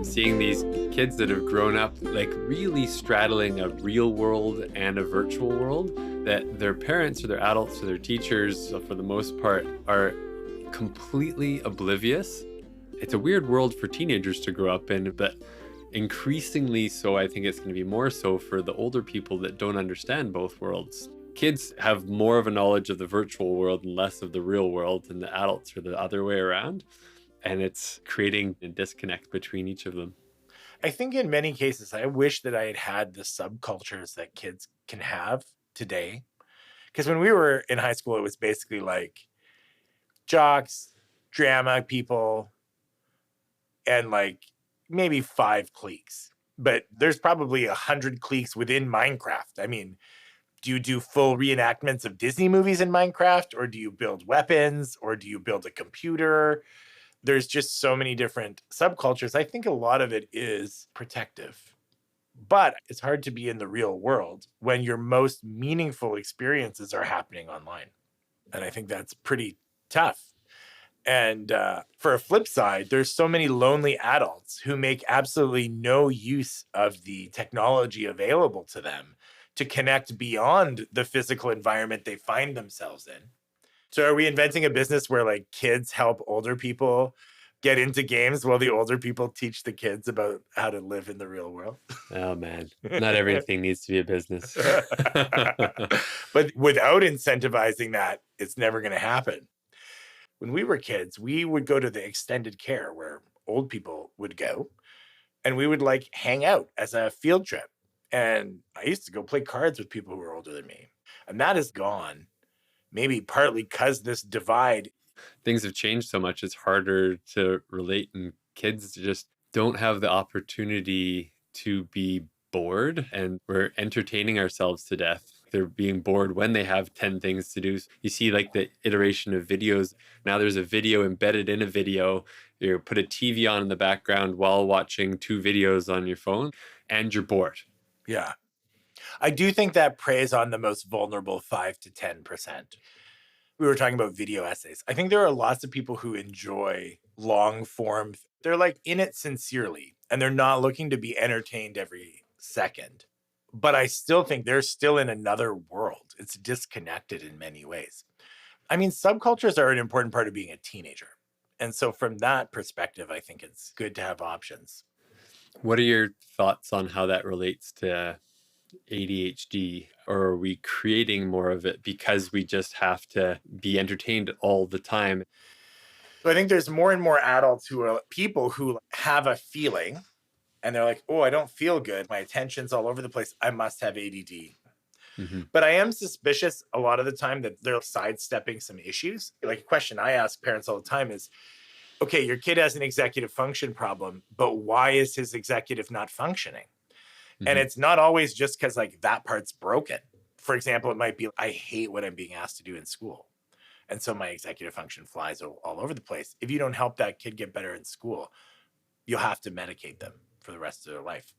seeing these kids that have grown up like really straddling a real world and a virtual world, that their parents or their adults or their teachers, for the most part, are completely oblivious. It's a weird world for teenagers to grow up in, but increasingly so, I think it's going to be more so for the older people that don't understand both worlds. Kids have more of a knowledge of the virtual world and less of the real world, and the adults are the other way around. And it's creating a disconnect between each of them. I think in many cases, I wish that I had had the subcultures that kids can have today. Because when we were in high school, it was basically like jocks, drama people, and like maybe 5 cliques. But there's probably 100 cliques within Minecraft. I mean, do you do full reenactments of Disney movies in Minecraft? Or do you build weapons? Or do you build a computer? There's just so many different subcultures. I think a lot of it is protective. But it's hard to be in the real world when your most meaningful experiences are happening online. And I think that's pretty tough. And for a flip side, there's so many lonely adults who make absolutely no use of the technology available to them to connect beyond the physical environment they find themselves in. So are we inventing a business where like kids help older people get into games while the older people teach the kids about how to live in the real world? Oh man, not everything needs to be a business. But without incentivizing that, it's never going to happen. When we were kids, we would go to the extended care where old people would go, and we would like hang out as a field trip. And I used to go play cards with people who were older than me. And that is gone, maybe partly because this divide. Things have changed so much, it's harder to relate, and kids just don't have the opportunity to be bored, and we're entertaining ourselves to death. They're being bored when they have 10 things to do. You see like the iteration of videos. Now there's a video embedded in a video. You put a TV on in the background while watching 2 videos on your phone, and you're bored. Yeah. I do think that preys on the most vulnerable 5 to 10%. We were talking about video essays. I think there are lots of people who enjoy long form. They're like in it sincerely, and they're not looking to be entertained every second. But I still think they're still in another world. It's disconnected in many ways. I mean, subcultures are an important part of being a teenager. And so from that perspective, I think it's good to have options. What are your thoughts on how that relates to ADHD? Or are we creating more of it because we just have to be entertained all the time? So I think there's more and more adults who are people who have a feeling and they're like, oh, I don't feel good. My attention's all over the place. I must have ADD. Mm-hmm. But I am suspicious a lot of the time that they're sidestepping some issues. Like a question I ask parents all the time is, okay, your kid has an executive function problem, but why is his executive not functioning? Mm-hmm. And it's not always just because like that part's broken. For example, it might be, I hate what I'm being asked to do in school. And so my executive function flies all over the place. If you don't help that kid get better in school, you'll have to medicate them for the rest of their life.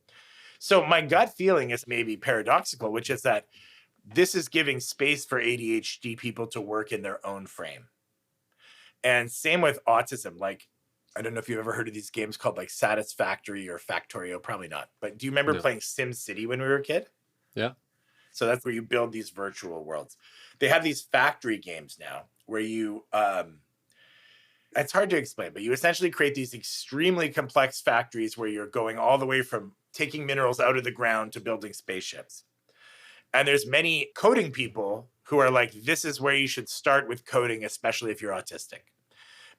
So my gut feeling is maybe paradoxical, which is that this is giving space for ADHD people to work in their own frame. And same with autism. Like, I don't know if you've ever heard of these games called like Satisfactory or Factorio, probably not. But do you remember playing SimCity when we were a kid? Yeah. So that's where you build these virtual worlds. They have these factory games now where you, it's hard to explain, but you essentially create these extremely complex factories where you're going all the way from taking minerals out of the ground to building spaceships. And there's many coding people who are like, this is where you should start with coding, especially if you're autistic.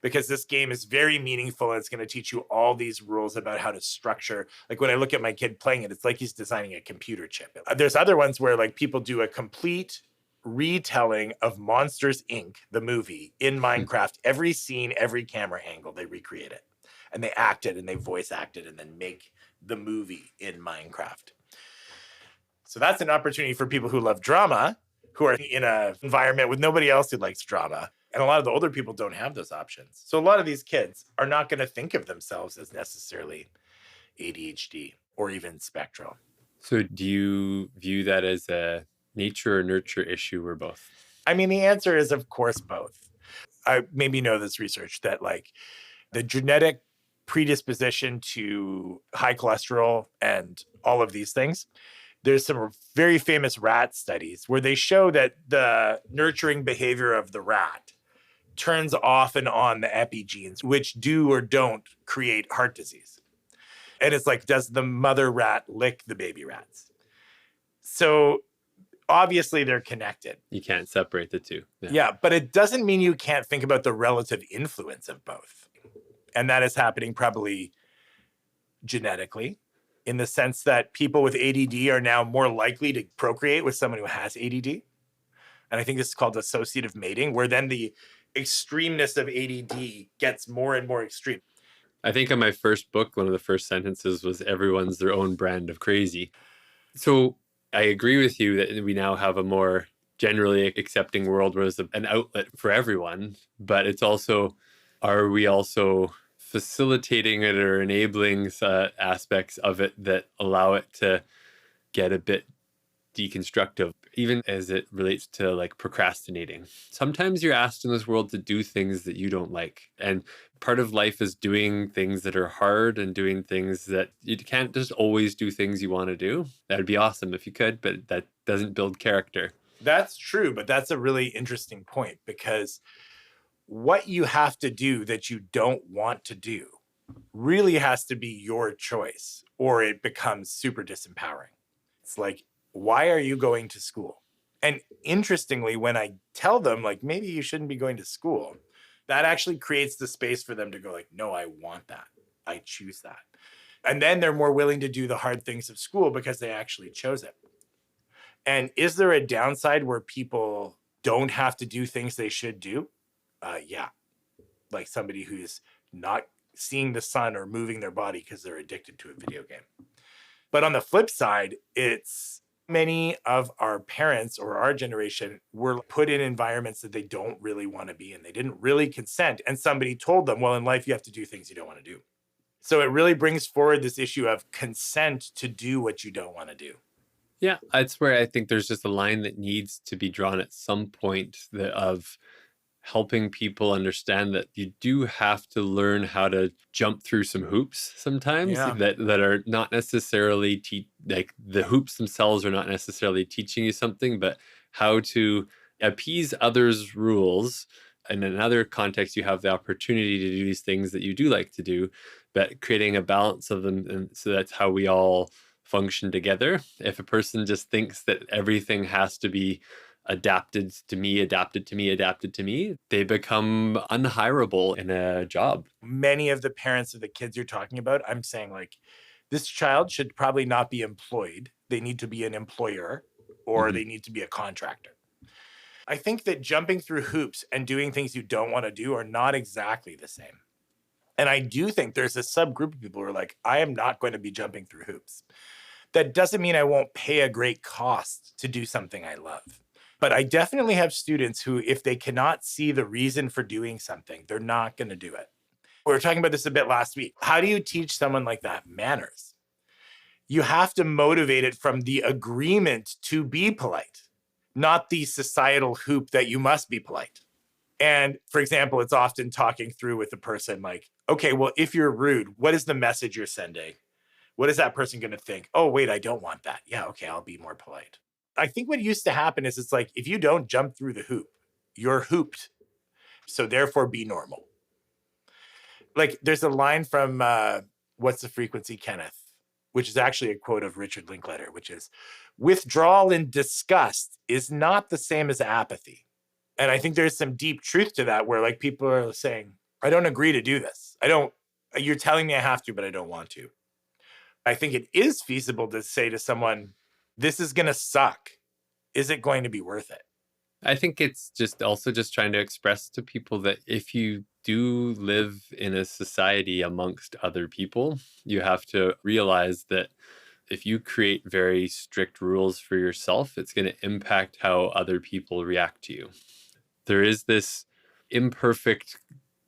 Because this game is very meaningful and it's going to teach you all these rules about how to structure. Like when I look at my kid playing it, it's like he's designing a computer chip. There's other ones where like people do a complete retelling of Monsters, Inc., the movie, in Minecraft. Every scene, every camera angle, they recreate it. And they act it and they voice act it and then make the movie in Minecraft. So that's an opportunity for people who love drama, who are in an environment with nobody else who likes drama. And a lot of the older people don't have those options. So a lot of these kids are not going to think of themselves as necessarily ADHD or even spectral. So do you view that as a nature or nurture issue or both? I mean, the answer is, of course, both. I maybe know this research that like the genetic predisposition to high cholesterol and all of these things. There's some very famous rat studies where they show that the nurturing behavior of the rat turns off and on the epigenes, which do or don't create heart disease. And it's like, does the mother rat lick the baby rats? So obviously they're connected. You can't separate the two. Yeah, but it doesn't mean you can't think about the relative influence of both. And that is happening probably genetically, in the sense that people with ADD are now more likely to procreate with someone who has ADD. And I think this is called associative mating, where then the extremeness of ADD gets more and more extreme. I think in my first book, one of the first sentences was everyone's their own brand of crazy. So I agree with you that we now have a more generally accepting world where there's an outlet for everyone, but it's also, are we also facilitating it or enabling aspects of it that allow it to get a bit deconstructive, even as it relates to like procrastinating. Sometimes you're asked in this world to do things that you don't like. And part of life is doing things that are hard and doing things that you can't just always do things you want to do. That'd be awesome if you could, but that doesn't build character. That's true, but that's a really interesting point, because what you have to do that you don't want to do really has to be your choice, or it becomes super disempowering. It's like, why are you going to school? And interestingly, when I tell them, like, maybe you shouldn't be going to school, that actually creates the space for them to go like, no, I want that. I choose that. And then they're more willing to do the hard things of school because they actually chose it. And is there a downside where people don't have to do things they should do? Yeah. Like somebody who's not seeing the sun or moving their body because they're addicted to a video game. But on the flip side, it's many of our parents or our generation were put in environments that they don't really want to be in. They didn't really consent. And somebody told them, well, in life, you have to do things you don't want to do. So it really brings forward this issue of consent to do what you don't want to do. Yeah, that's where I think there's just a line that needs to be drawn at some point of helping people understand that you do have to learn how to jump through some hoops sometimes that are not necessarily like the hoops themselves are not necessarily teaching you something, but how to appease others' rules. And in another context, you have the opportunity to do these things that you do like to do, but creating a balance of them. And so that's how we all function together. If a person just thinks that everything has to be adapted to me, they become unhireable in a job. Many of the parents of the kids you're talking about, I'm saying like, this child should probably not be employed. They need to be an employer, or they need to be a contractor. I think that jumping through hoops and doing things you don't want to do are not exactly the same. And I do think there's a subgroup of people who are like, I am not going to be jumping through hoops. That doesn't mean I won't pay a great cost to do something I love. But I definitely have students who, if they cannot see the reason for doing something, they're not going to do it. We were talking about this a bit last week. How do you teach someone like that manners? You have to motivate it from the agreement to be polite, not the societal hoop that you must be polite. And for example, it's often talking through with the person like, okay, well, if you're rude, what is the message you're sending? What is that person going to think? Oh, wait, I don't want that. Yeah, okay, I'll be more polite. I think what used to happen is it's like, if you don't jump through the hoop, you're hooped. So therefore be normal. Like there's a line from What's the Frequency, Kenneth? Which is actually a quote of Richard Linklater, which is, withdrawal and disgust is not the same as apathy. And I think there's some deep truth to that, where like people are saying, I don't agree to do this. You're telling me I have to, but I don't want to. I think it is feasible to say to someone, this is going to suck. Is it going to be worth it? I think it's just also just trying to express to people that if you do live in a society amongst other people, you have to realize that if you create very strict rules for yourself, it's going to impact how other people react to you. There is this imperfect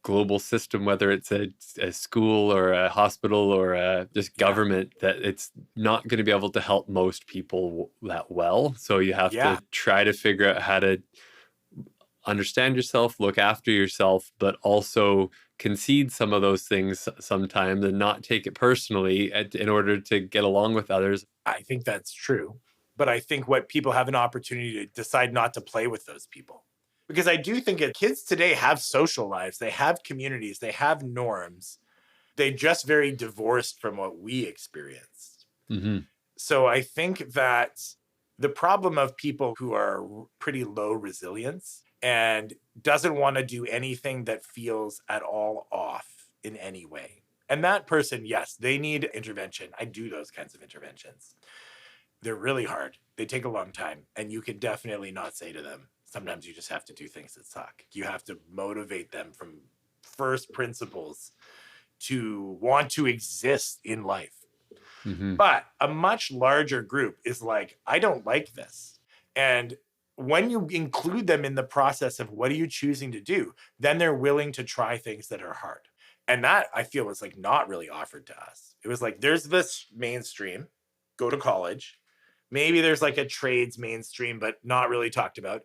global system, whether it's a school or a hospital or just government, that it's not going to be able to help most people that well. So you have to try to figure out how to understand yourself, look after yourself, but also concede some of those things sometimes and not take it personally in order to get along with others. I think that's true. But I think what people have an opportunity to decide not to play with those people. Because I do think that kids today have social lives, they have communities, they have norms. They just very divorced from what we experienced. Mm-hmm. So I think that the problem of people who are pretty low resilience and doesn't want to do anything that feels at all off in any way. And that person, yes, they need intervention. I do those kinds of interventions. They're really hard. They take a long time. And you can definitely not say to them, sometimes you just have to do things that suck. You have to motivate them from first principles to want to exist in life. Mm-hmm. But a much larger group is like, I don't like this. And when you include them in the process of what are you choosing to do, then they're willing to try things that are hard. And that I feel was like not really offered to us. It was like, there's this mainstream, go to college. Maybe there's like a trades mainstream, but not really talked about.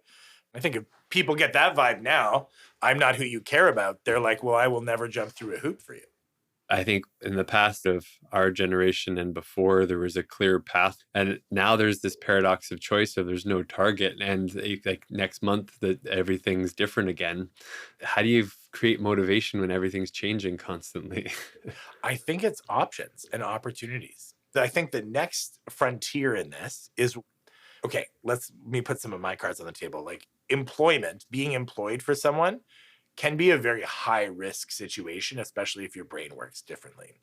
I think if people get that vibe now, I'm not who you care about. They're like, well, I will never jump through a hoop for you. I think in the past of our generation and before, there was a clear path. And now there's this paradox of choice of there's no target. And like next month, that everything's different again. How do you create motivation when everything's changing constantly? I think it's options and opportunities. I think the next frontier in this is, okay, let me put some of my cards on the table. Like employment, being employed for someone can be a very high risk situation, especially if your brain works differently.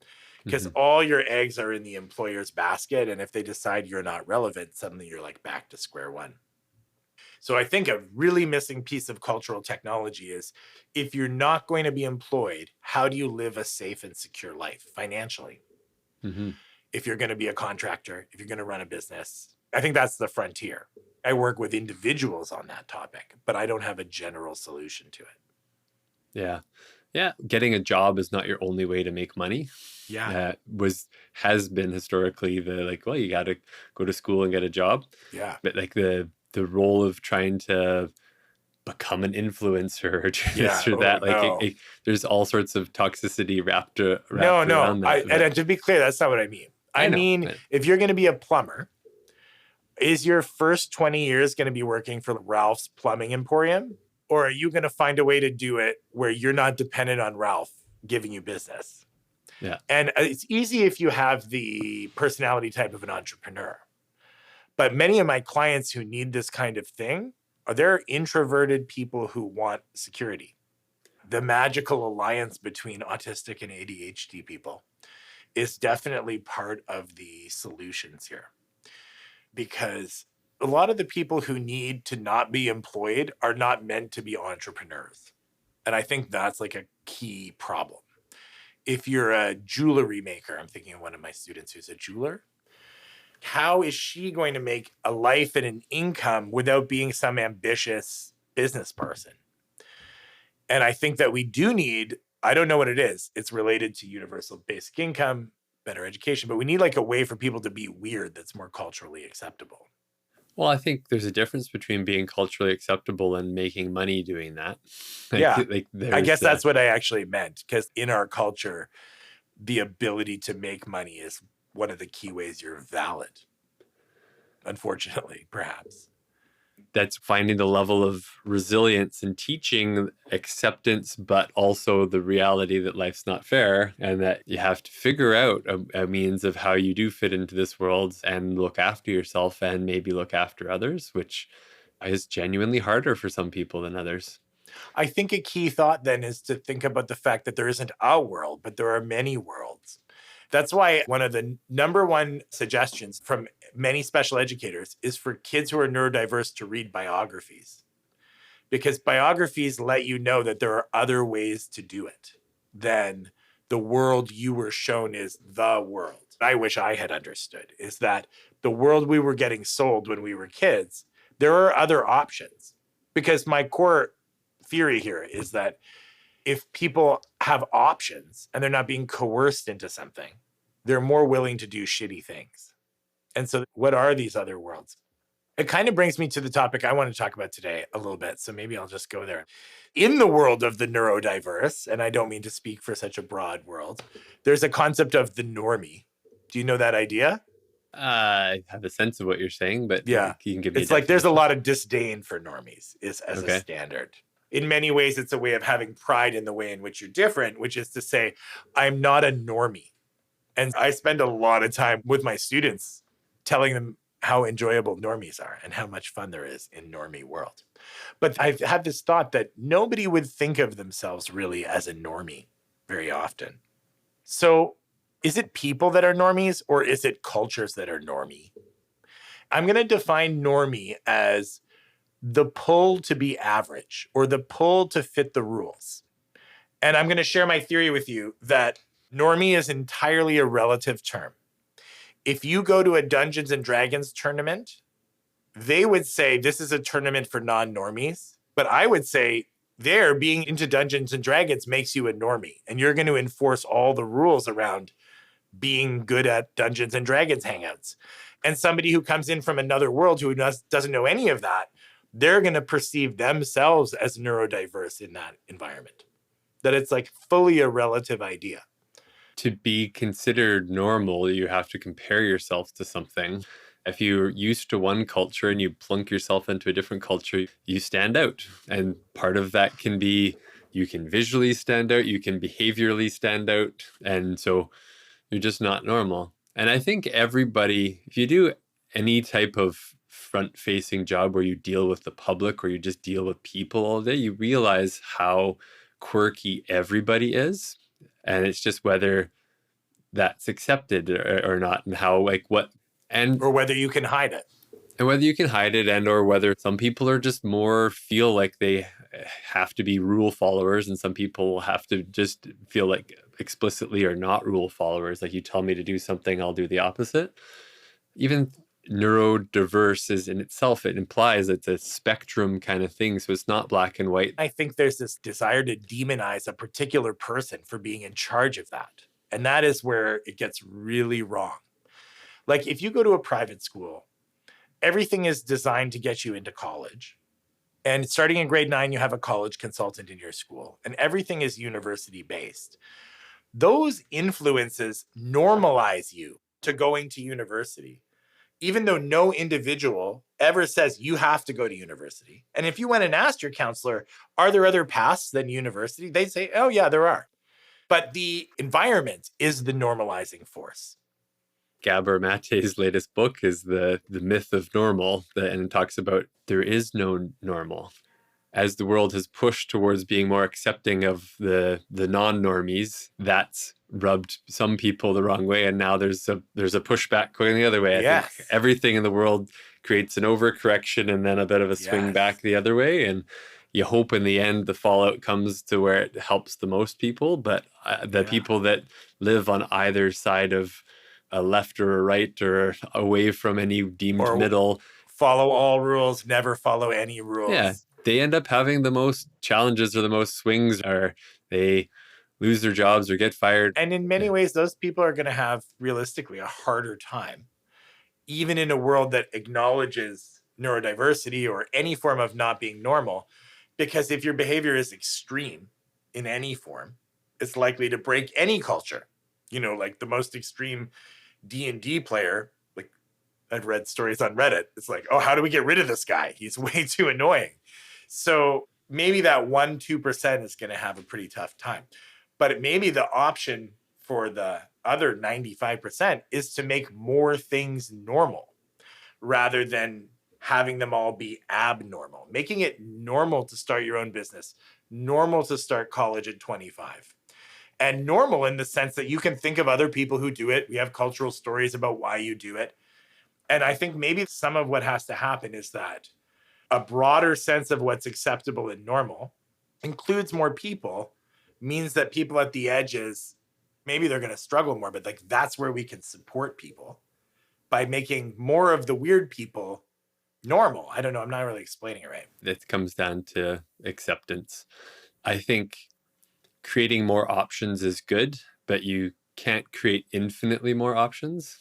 Because all your eggs are in the employer's basket. And if they decide you're not relevant, suddenly you're like back to square one. So I think a really missing piece of cultural technology is if you're not going to be employed, how do you live a safe and secure life financially? Mm-hmm. If you're going to be a contractor, if you're going to run a business, I think that's the frontier. I work with individuals on that topic, but I don't have a general solution to it. Yeah. Yeah. Getting a job is not your only way to make money. Yeah. Has been historically the like, well, you got to go to school and get a job. Yeah. But like the role of trying to become an influencer or this or that, like there's all sorts of toxicity wrapped around that. And to be clear, that's not what I mean. I mean, if you're going to be a plumber, is your first 20 years going to be working for Ralph's Plumbing Emporium? Or are you going to find a way to do it where you're not dependent on Ralph giving you business? Yeah. And it's easy if you have the personality type of an entrepreneur. But many of my clients who need this kind of thing they're introverted people who want security. The magical alliance between autistic and ADHD people is definitely part of the solutions here. Because a lot of the people who need to not be employed are not meant to be entrepreneurs. And I think that's like a key problem. If you're a jewelry maker, I'm thinking of one of my students who's a jeweler, how is she going to make a life and an income without being some ambitious business person? And I think that we do need, I don't know what it is. It's related to universal basic income, better education, but we need like a way for people to be weird that's more culturally acceptable. Well, I think there's a difference between being culturally acceptable and making money doing that. I guess that's what I actually meant, because in our culture, the ability to make money is one of the key ways you're valid. Unfortunately, perhaps. That's finding the level of resilience and teaching acceptance, but also the reality that life's not fair and that you have to figure out a means of how you do fit into this world and look after yourself and maybe look after others, which is genuinely harder for some people than others. I think a key thought then is to think about the fact that there isn't a world, but there are many worlds. That's why one of the number one suggestions from many special educators is for kids who are neurodiverse to read biographies, because biographies let you know that there are other ways to do it than the world you were shown is the world. I wish I had understood is that the world we were getting sold when we were kids, there are other options. Because my core theory here is that if people have options and they're not being coerced into something, they're more willing to do shitty things. And so what are these other worlds? It kind of brings me to the topic I want to talk about today a little bit. So maybe I'll just go there. In the world of the neurodiverse, and I don't mean to speak for such a broad world, there's a concept of the normie. Do you know that idea? I have a sense of what you're saying, but Yeah. you can give me a It's like there's a definition. lot of disdain for normies is as a Okay. standard. In many ways, it's a way of having pride in the way in which you're different, which is to say, I'm not a normie. And I spend a lot of time with my students telling them how enjoyable normies are and how much fun there is in normie world. But I've had this thought that nobody would think of themselves really as a normie very often. So is it people that are normies or is it cultures that are normie? I'm going to define normie as the pull to be average or the pull to fit the rules. And I'm going to share my theory with you that normie is entirely a relative term. If you go to a Dungeons and Dragons tournament, they would say this is a tournament for non-normies. But I would say there being into Dungeons and Dragons makes you a normie. And you're going to enforce all the rules around being good at Dungeons and Dragons hangouts. And somebody who comes in from another world who doesn't know any of that, they're going to perceive themselves as neurodiverse in that environment. That it's like fully a relative idea. To be considered normal, you have to compare yourself to something. If you're used to one culture and you plunk yourself into a different culture, you stand out. And part of that can be you can visually stand out, you can behaviorally stand out. And so you're just not normal. And I think everybody, if you do any type of front-facing job where you deal with the public or you just deal with people all day, you realize how quirky everybody is. And it's just whether that's accepted or not, and how, like, what, and Or whether you can hide it. and whether you can hide it, and or whether some people are just more feel like they have to be rule followers, and some people have to just feel like explicitly are not rule followers. Like, you tell me to do something, I'll do the opposite. Even neurodiverse is in itself, it implies it's a spectrum kind of thing, so it's not black and white. I think there's this desire to demonize a particular person for being in charge of that. And that is where it gets really wrong. Like if you go to a private school, everything is designed to get you into college. And starting in grade 9, you have a college consultant in your school, and everything is university based. Those influences normalize you to going to university, even though no individual ever says you have to go to university. And if you went and asked your counselor, are there other paths than university? They'd say, oh, yeah, there are. But the environment is the normalizing force. Gabor Mate's latest book is the myth of normal, and it talks about there is no normal. As the world has pushed towards being more accepting of the non-normies, that's rubbed some people the wrong way, and now there's a pushback going the other way. I think everything in the world creates an overcorrection and then a bit of a swing back the other way, and you hope in the end the fallout comes to where it helps the most people. But the people that live on either side of a left or a right or away from any deemed or middle, follow all rules, never follow any rules. Yeah, they end up having the most challenges or the most swings, or they lose their jobs or get fired. And in many ways, those people are going to have realistically a harder time, even in a world that acknowledges neurodiversity or any form of not being normal. Because if your behavior is extreme in any form, it's likely to break any culture. You know, like the most extreme D&D player, like I've read stories on Reddit. It's like, oh, how do we get rid of this guy? He's way too annoying. So maybe that 1-2% is going to have a pretty tough time. But maybe the option for the other 95% is to make more things normal rather than having them all be abnormal, making it normal to start your own business, normal to start college at 25. And normal in the sense that you can think of other people who do it. We have cultural stories about why you do it. And I think maybe some of what has to happen is that a broader sense of what's acceptable and normal includes more people, means that people at the edges, maybe they're going to struggle more, but like that's where we can support people by making more of the weird people normal. I don't know. I'm not really explaining it right. It comes down to acceptance. I think creating more options is good, but you can't create infinitely more options.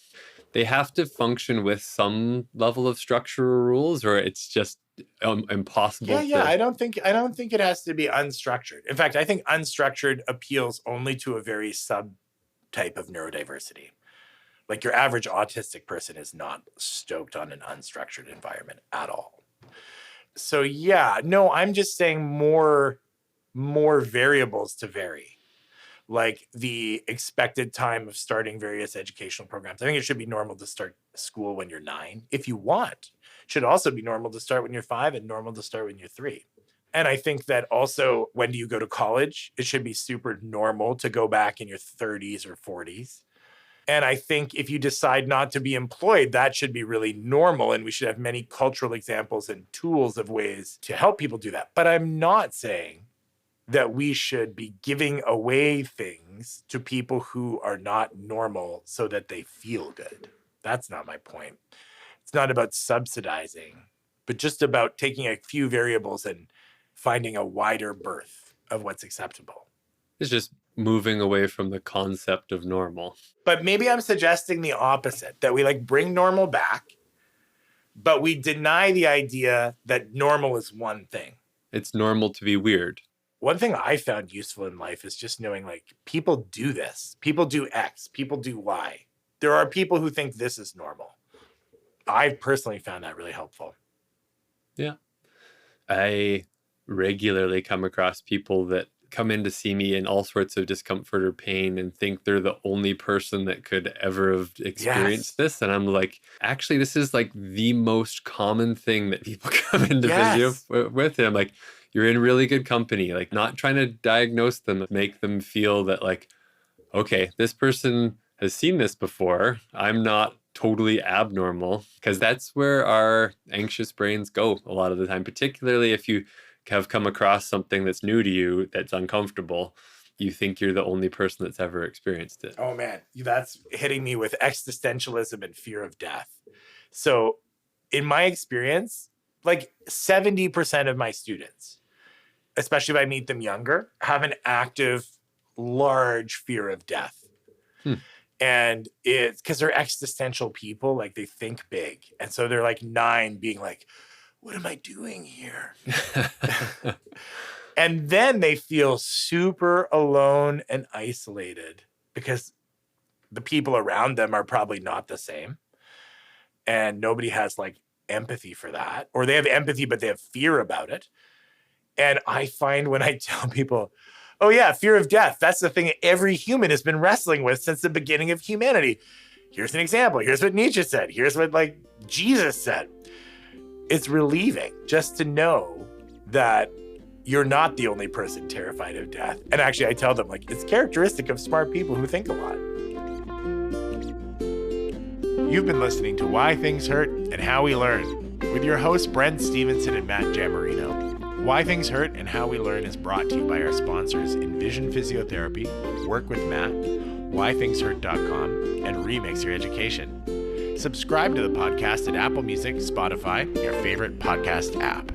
they have to function with some level of structure or rules, or it's just impossible Yeah. to. I don't think it has to be unstructured. In fact, I think unstructured appeals only to a very subtype of neurodiversity. Like your average autistic person is not stoked on an unstructured environment at all. So yeah, no, I'm just saying more variables to vary. Like the expected time of starting various educational programs. I think it should be normal to start school when you're 9 if you want. It should also be normal to start when you're 5 and normal to start when you're 3. And I think that also, when do you go to college? It should be super normal to go back in your 30s or 40s. And I think if you decide not to be employed, that should be really normal. And we should have many cultural examples and tools of ways to help people do that. But I'm not saying that we should be giving away things to people who are not normal so that they feel good. That's not my point. It's not about subsidizing, but just about taking a few variables and finding a wider berth of what's acceptable. It's just moving away from the concept of normal. But maybe I'm suggesting the opposite, that we like bring normal back, but we deny the idea that normal is one thing. It's normal to be weird. One thing I found useful in life is just knowing like people do this, people do X, people do Y. There are people who think this is normal. I've personally found that really helpful. Yeah. I regularly come across people that come in to see me in all sorts of discomfort or pain and think they're the only person that could ever have experienced this. And I'm like, actually, this is like the most common thing that people come into video with. And I'm like, you're in really good company, like not trying to diagnose them, make them feel that like, okay, this person has seen this before. I'm not totally abnormal, because that's where our anxious brains go a lot of the time, particularly if you have come across something that's new to you, that's uncomfortable. You think you're the only person that's ever experienced it. Oh man, that's hitting me with existentialism and fear of death. So in my experience, like 70% of my students, especially if I meet them younger, have an active, large fear of death. And it's because they're existential people, like they think big. And so they're like 9 being like, what am I doing here? And then they feel super alone and isolated because the people around them are probably not the same. And nobody has like empathy for that. Or they have empathy, but they have fear about it. And I find when I tell people, oh yeah, fear of death, that's the thing every human has been wrestling with since the beginning of humanity. Here's an example. Here's what Nietzsche said. Here's what like Jesus said. It's relieving just to know that you're not the only person terrified of death. And actually, I tell them, like, it's characteristic of smart people who think a lot. You've been listening to Why Things Hurt and How We Learn with your hosts, Brent Stevenson and Matt Giammarino. Why Things Hurt and How We Learn is brought to you by our sponsors, Envision Physiotherapy, Work with Matt, whythingshurt.com, and Remix Your Education. Subscribe to the podcast at Apple Music, Spotify, your favorite podcast app.